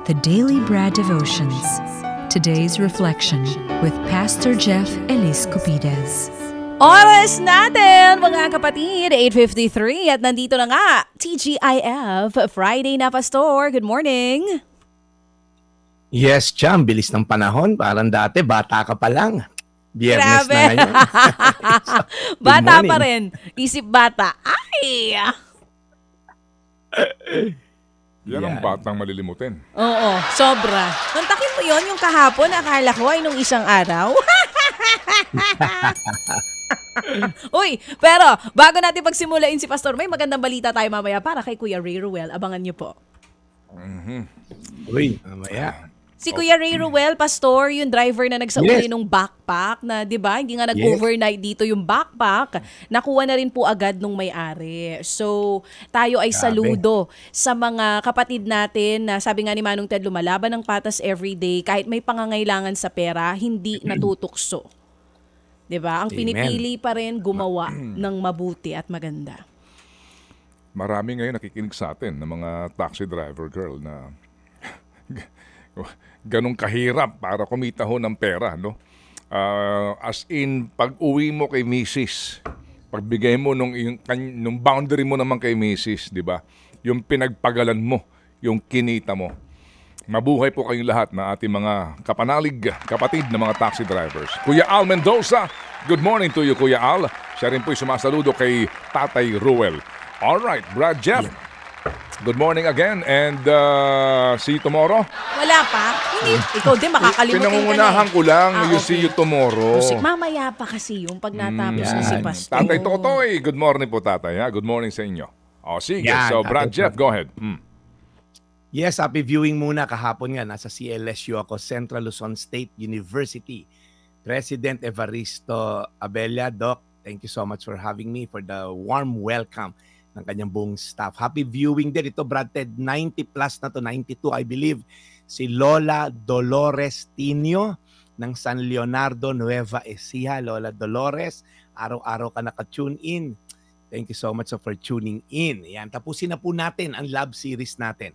The Daily Bread Devotions. Today's reflection with Pastor Jeff Elis Cupides. Oras natin mga kapatid, 8:53 at nandito na nga, TGIF, Friday na Pastor. Good morning. Yes, Cham, bilis ng panahon. Parang dati, bata ka pa lang. Biyernes Grabe. na ngayon. Bata morning. pa rin. Isip bata. Ay! Yan ang batang malilimutin. Oo, sobra. Kontakin mo yon yung kahapon, akala ko ay nung isang araw. Uy, pero bago natin pagsimulain si Pastor, may magandang balita tayo mamaya para kay Kuya Ray Ruel. Abangan niyo po. Uy, mamaya. Si Kuya Ray Ruel, Pastor, yung driver na nagsauli Yes. nung backpack na, di ba, hindi nga nag-overnight dito yung backpack, nakuha na rin po agad nung may-ari. So, tayo ay saludo sa mga kapatid natin na sabi nga ni Manong Ted, lumalaban ng patas everyday, kahit may pangangailangan sa pera, hindi natutukso. Di ba? Ang Amen. pinipili pa rin gumawa ng mabuti at maganda. Marami ngayon nakikinig sa atin ng mga taxi driver girl na ganong kahirap para kumita ho ng pera, no? As in, pag-uwi mo kay Mrs., pagbigay mo nung boundary mo naman kay Mrs., di ba? Yung pinagpagalan mo, yung kinita mo. Mabuhay po kayong lahat na ating mga kapanalig, kapatid na mga taxi drivers. Kuya Al Mendoza, good morning to you, Kuya Al. Siya rin po'y sumasaludo kay Tatay Ruel. Alright, Brad Jeff. Good morning again and see you tomorrow. Wala pa? Hindi. Ikaw din, makakalimutin ka na Pinangungunahan ko lang yung okay. see you tomorrow. Mamaya pa kasi yung pag natapos na si Pastor. Tatay Totoy, good morning po tatay. Ha? Good morning sa inyo. O sige, Yan, so Brad Tatay Jeff, Totoy. go ahead. Yes, happy viewing muna. Kahapon nga, nasa CLSU ako, Central Luzon State University. President Evaristo Abella, Doc, thank you so much for having me, for the warm welcome ng kanyang buong staff. Happy viewing din. Ito, Brad Ted, 90 plus na to, 92 I believe. Si Lola Dolores Tinio ng San Leonardo, Nueva Ecija. Lola Dolores, araw-araw ka naka-tune in. Thank you so much for tuning in. Yan, tapusin na po natin ang love series natin.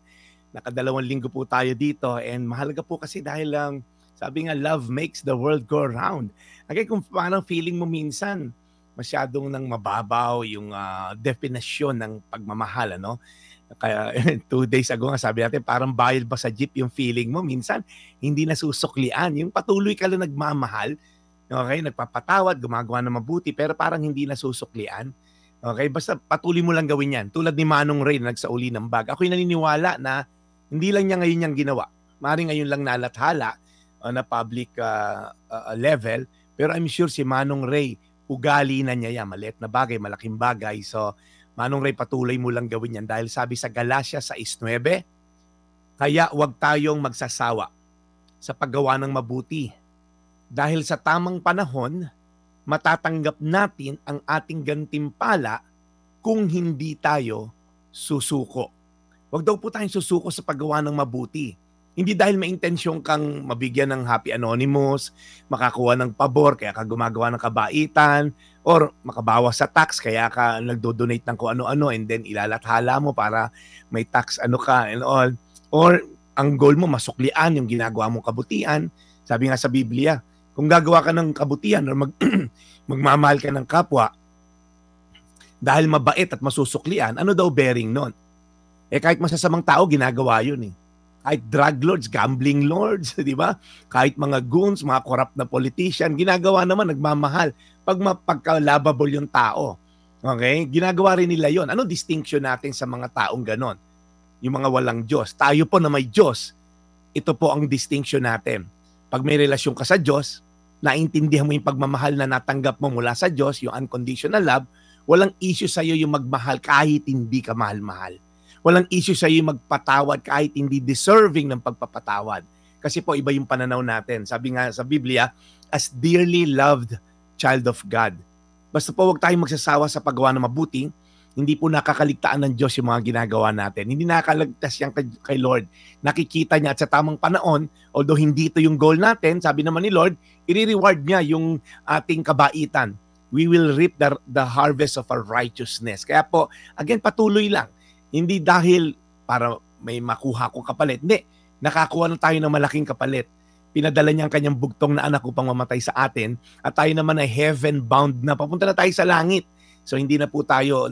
Nakadalawang linggo po tayo dito and mahalaga po kasi dahil sabi nga, love makes the world go round. Okay, kung parang feeling mo minsan, masyadong nang mababaw yung definition ng pagmamahal, ano? Kaya 2 days ago nga sabi natin, parang bayad ba sa jeep yung feeling mo? Minsan, hindi nasusuklian. Yung patuloy ka lang nagmamahal, okay, nagpapatawad, gumagawa ng mabuti, pero parang hindi nasusuklian. Okay, basta patuloy mo lang gawin yan. Tulad ni Manong Ray na nagsauli ng bag. Ako'y naniniwala na hindi lang niya ngayon yung ginawa. Maring ngayon lang nalathala on a public level, pero I'm sure si Manong Ray, ugali na niya yan. Maliit na bagay, malaking bagay. So, Manong Ray, patuloy mo lang gawin yan. Dahil sabi sa Galatia 6:9, kaya huwag tayong magsasawa sa paggawa ng mabuti. Dahil sa tamang panahon, matatanggap natin ang ating gantimpala kung hindi tayo susuko. Huwag daw po tayong susuko sa paggawa ng mabuti. Hindi dahil may intensyon kang mabigyan ng Happy Anonymous, makakuha ng pabor, kaya ka gumagawa ng kabaitan, or makabawas sa tax, kaya ka nagdo-donate ng kung ano-ano, and then ilalathala mo para may tax ano ka and all. Or ang goal mo, masuklian yung ginagawa mong kabutihan. Sabi nga sa Biblia, kung gagawa ka ng kabutihan or magmamahal ka ng kapwa, dahil mabait at masusuklian, ano daw bearing nun? Kahit masasamang tao, ginagawa yun eh. Kahit drug lords, gambling lords, di ba? Kahit mga goons, mga corrupt na politician, ginagawa naman, nagmamahal. Pagka-lovable yung tao. Okay? Ginagawa rin nila yon. Ano distinction natin sa mga taong ganon? Yung mga walang Diyos. Tayo po na may Diyos. Ito po ang distinction natin. Pag may relasyon ka sa Diyos, naintindihan mo yung pagmamahal na natanggap mo mula sa Diyos, yung unconditional love, walang issue sa'yo yung magmahal kahit hindi ka mahal-mahal. Walang issue sa iyo magpatawad kahit hindi deserving ng pagpapatawad. Kasi po iba yung pananaw natin. Sabi nga sa Biblia, as dearly loved child of God. Basta po huwag tayong magsasawa sa paggawa ng mabuti. Hindi po nakakaligtaan ng Diyos yung mga ginagawa natin. Hindi nakaligtas yan kay Lord. Nakikita niya at sa tamang panahon, although hindi ito yung goal natin, sabi naman ni Lord, i-reward niya yung ating kabaitan. We will reap the harvest of our righteousness. Kaya po, again, patuloy lang. Hindi dahil para may makuha ko kapalit. Hindi. Nakakuha na tayo ng malaking kapalit. Pinadala niya ang kanyang bugtong na anak upang mamatay sa atin at tayo naman ay heaven-bound na. Papunta na tayo sa langit. So hindi na po tayo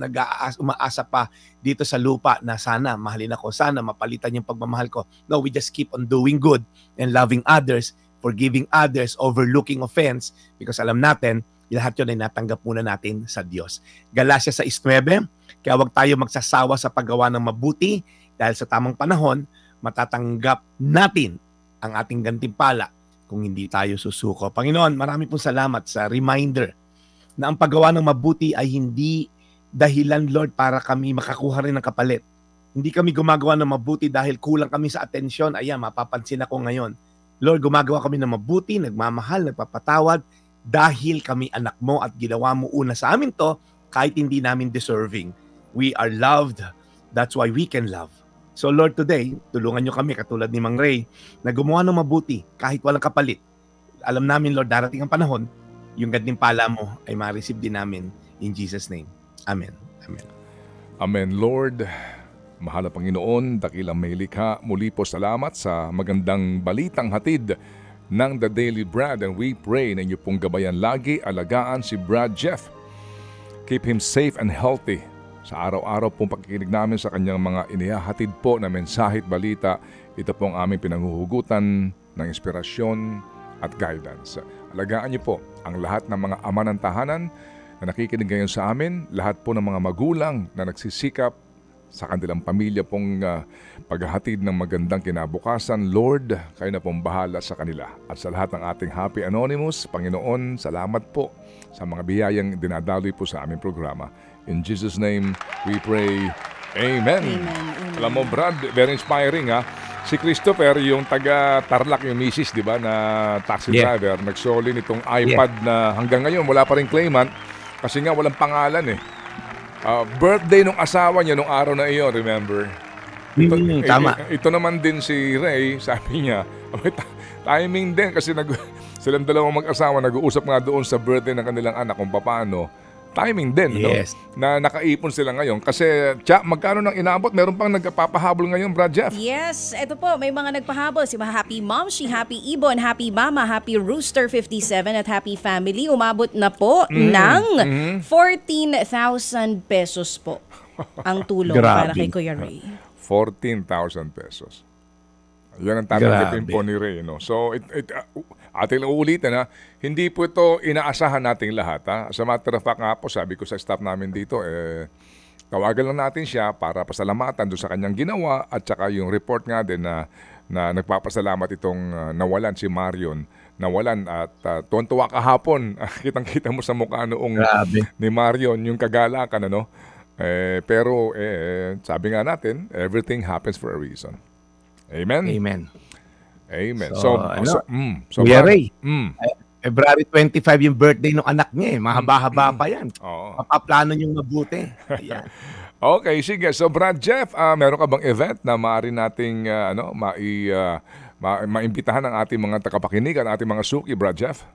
umaasa pa dito sa lupa na sana mahalin ako, sana mapalitan yung pagmamahal ko. No, we just keep on doing good and loving others, forgiving others, overlooking offense because alam natin, lahat yun ay natanggap muna natin sa Diyos. Galatia 6:9, kaya huwag tayo magsasawa sa paggawa ng mabuti dahil sa tamang panahon, matatanggap natin ang ating gantimpala kung hindi tayo susuko. Panginoon, marami pong salamat sa reminder na ang paggawa ng mabuti ay hindi dahilan, Lord, para kami makakuha rin ng kapalit. Hindi kami gumagawa ng mabuti dahil kulang kami sa atensyon. Ayan, mapapansin ako ngayon. Lord, gumagawa kami ng mabuti, nagmamahal, nagpapatawad, dahil kami anak mo at ginawa mo una sa amin to kahit hindi namin deserving. We are loved. That's why we can love. So Lord, today, tulungan nyo kami katulad ni Mang Ray na gumawa ng mabuti kahit walang kapalit. Alam namin, Lord, darating ang panahon, yung gantimpala mo ay ma-receive din namin in Jesus' name. Amen. Amen. Amen, Lord. Mahal na Panginoon, dakilang may likha, muli po salamat sa magandang balitang hatid ng The Daily Bread, and we pray na inyo pong gabayan lagi, alagaan si Brad Jeff. Keep him safe and healthy sa araw-araw pong pagkikinig namin sa kanyang mga inihahatid po na mensahe at balita. Ito pong aming pinanghuhugutan ng inspirasyon at guidance. Alagaan niyo po ang lahat ng mga ama ng tahanan na nakikinig ngayon sa amin, lahat po ng mga magulang na nagsisikap sa kanilang pamilya pong paghahatid ng magandang kinabukasan. Lord, kayo na pong bahala sa kanila. At sa lahat ng ating Happy Anonymous, Panginoon, salamat po sa mga biyayang dinadaloy po sa aming programa. In Jesus' name, we pray. Amen. Amen. Alam mo, Brad, very inspiring ha. Si Christopher, yung taga Tarlac, yung misis, di ba, na taxi driver, nagsoli nitong iPad na hanggang ngayon wala pa rin claimant kasi nga walang pangalan eh. Birthday nung asawa niya nung araw na iyon, remember? Tama. Ito naman din si Ray, sabi niya, timing din kasi silang dalawang mag-asawa nag-uusap nga doon sa birthday ng kanilang anak kung paano. Timing din, yes, no? Na nakaipon sila ngayon. Kasi, magkano nang inabot? Meron pang nagpapahabol ngayon, Brad Jeff. Yes, eto po, may mga nagpahabol. Si Happy Mom, si Happy Ibon, Happy Mama, Happy Rooster 57 at Happy Family. Umabot na po ng 14,000 pesos po ang tulong para kay Kuya Ray. 14,000 pesos. Yan ang tatanggapin po ni Ray. No? So, ating uulitin ha, hindi po ito inaasahan nating lahat. Ha? As a matter of fact nga po, sabi ko sa staff namin dito, tawagan lang natin siya para pasalamatan doon sa kanyang ginawa at saka yung report nga din na nagpapasalamat itong nawalan si Marion. Nawalan at tuwan-tuwa kahapon. Kitang-kita mo sa mukha noong ni Marion yung kagalakan. Ano? Pero sabi nga natin, everything happens for a reason. Amen? Amen. Amen. So Kuya Ray, February 25 yung birthday ng anak niya eh. Mahaba-haba pa yan. Mapaplano niyong mabuti. Ayan. Okay, sige. So Brad Jeff, meron ka bang event na maaari nating maimbitahan ang ating mga tagapakinig, ang ating mga suki, Brad Jeff?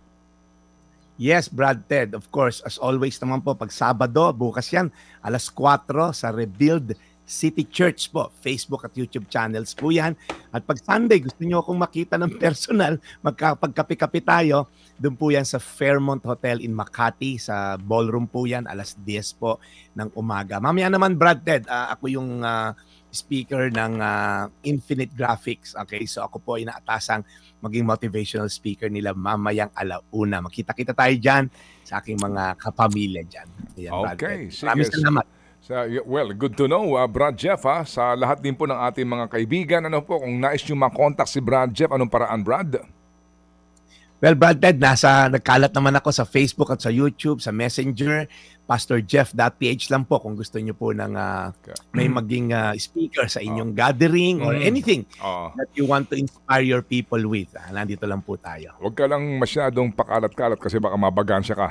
Yes, Brad Ted. Of course, as always naman po, pag Sabado, bukas yan, alas 4 sa Rebuild City Church po. Facebook at YouTube channels po yan. At pag Sunday, gusto nyo akong makita ng personal, magkapagkape-kape tayo, doon po yan sa Fairmont Hotel in Makati. Sa ballroom po yan, alas 10 po ng umaga. Mamaya naman, Brad Ted, ako yung speaker ng Infinite Graphics. Okay, so ako po inaatasang maging motivational speaker nila mamayang alauna. Makita-kita tayo dyan sa aking mga kapamilya dyan. Ayan, okay, maraming salamat. Well, good to know, Brad Jeff. Sa lahat din po ng ating mga kaibigan, ano po, kung nais nyo makontak si Brad Jeff, anong paraan, Brad? Well, Brad Ted, nagkalat naman ako sa Facebook at sa YouTube, sa Messenger, pastorjeff.ph lang po kung gusto nyo po ng may maging speaker sa inyong gathering or anything that you want to inspire your people with. Nandito lang po tayo. Huwag ka lang masyadong pakalat-kalat kasi baka mabagansya ka.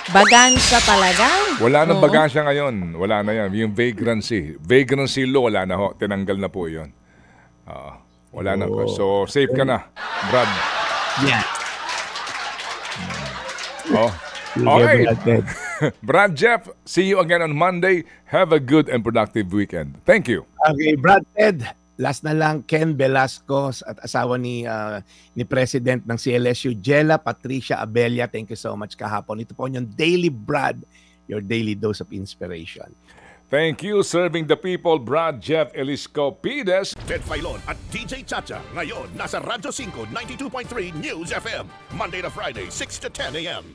Bagansya talaga? Wala nang bagansya ngayon. Wala na yan. Yung vagrancy. Vagrancy law, wala na ho. Tinanggal na po yun. Wala na po. So, safe ka na, Brad. Yeah. Okay. Brad Jeff, see you again on Monday. Have a good and productive weekend. Thank you. Okay, Brad Ted, last na lang, Ken Velasco at asawa ni President ng CLSU, Jella Patricia Abella. Thank you so much kahapon. Ito po yung Daily Brad, your daily dose of inspiration. Thank you, serving the people, Brad Jeff Elisco Pides. Ted Filon at DJ Chacha. Ngayon, nasa Radyo 5, 92.3 News FM. Monday to Friday, 6 to 10 a.m.